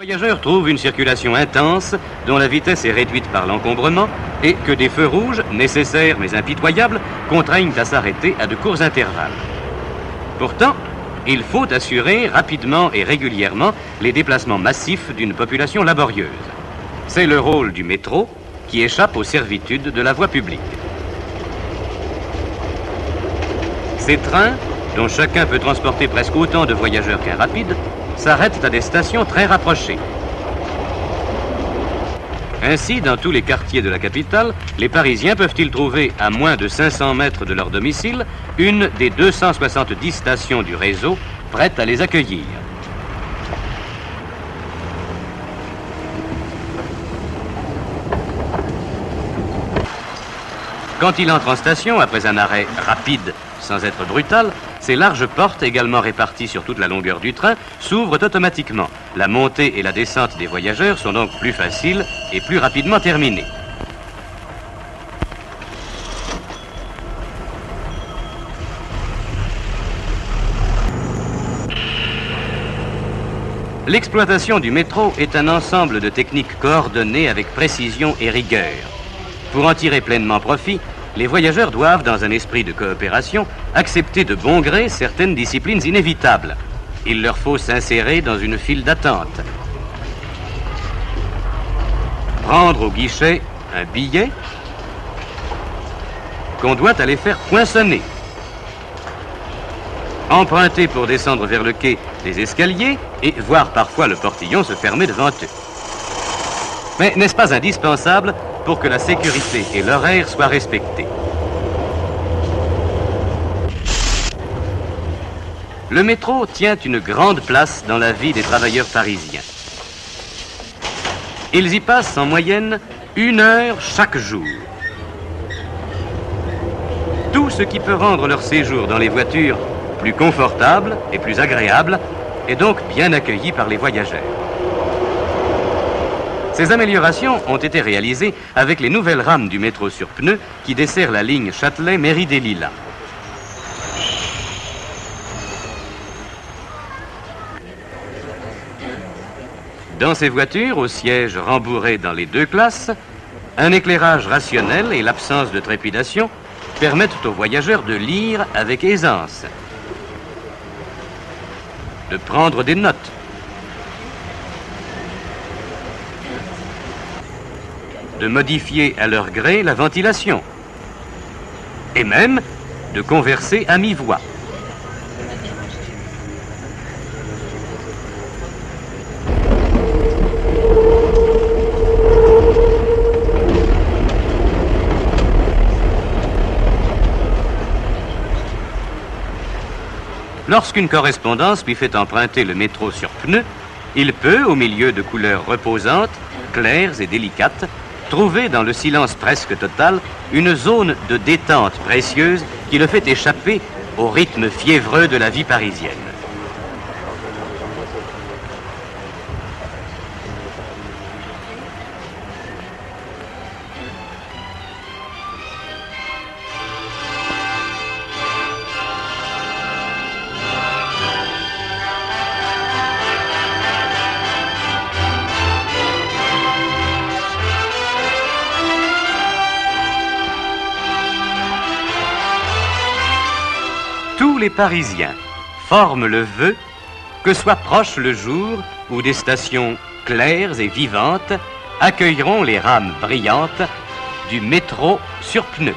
voyageurs trouvent une circulation intense dont la vitesse est réduite par l'encombrement et que des feux rouges, nécessaires mais impitoyables, contraignent à s'arrêter à de courts intervalles. Pourtant, il faut assurer rapidement et régulièrement les déplacements massifs d'une population laborieuse. C'est le rôle du métro qui échappe aux servitudes de la voie publique. Ces trains, dont chacun peut transporter presque autant de voyageurs qu'un rapide, s'arrêtent à des stations très rapprochées. Ainsi, dans tous les quartiers de la capitale, les Parisiens peuvent-ils trouver, à moins de 500 mètres de leur domicile, une des 270 stations du réseau prêtes à les accueillir. Quand il entre en station, après un arrêt rapide sans être brutal, ces larges portes, également réparties sur toute la longueur du train, s'ouvrent automatiquement. La montée et la descente des voyageurs sont donc plus faciles et plus rapidement terminées. L'exploitation du métro est un ensemble de techniques coordonnées avec précision et rigueur. Pour en tirer pleinement profit, les voyageurs doivent, dans un esprit de coopération, accepter de bon gré certaines disciplines inévitables. Il leur faut s'insérer dans une file d'attente, prendre au guichet un billet qu'on doit aller faire poinçonner, emprunter pour descendre vers le quai des escaliers et voir parfois le portillon se fermer devant eux. Mais n'est-ce pas indispensable pour que la sécurité et l'horaire soient respectés? Le métro tient une grande place dans la vie des travailleurs parisiens. Ils y passent en moyenne 1 heure chaque jour. Tout ce qui peut rendre leur séjour dans les voitures plus confortable et plus agréable est donc bien accueilli par les voyageurs. Ces améliorations ont été réalisées avec les nouvelles rames du métro sur pneus qui desserrent la ligne Châtelet-Mairie des Lilas. Dans ces voitures, aux sièges rembourrés dans les 2 classes, un éclairage rationnel et l'absence de trépidation permettent aux voyageurs de lire avec aisance, de prendre des notes, de modifier à leur gré la ventilation et même de converser à mi-voix. Lorsqu'une correspondance lui fait emprunter le métro sur pneus, il peut, au milieu de couleurs reposantes, claires et délicates, trouver dans le silence presque total une zone de détente précieuse qui le fait échapper au rythme fiévreux de la vie parisienne. Tous les Parisiens forment le vœu que soit proche le jour où des stations claires et vivantes accueilleront les rames brillantes du métro sur pneus.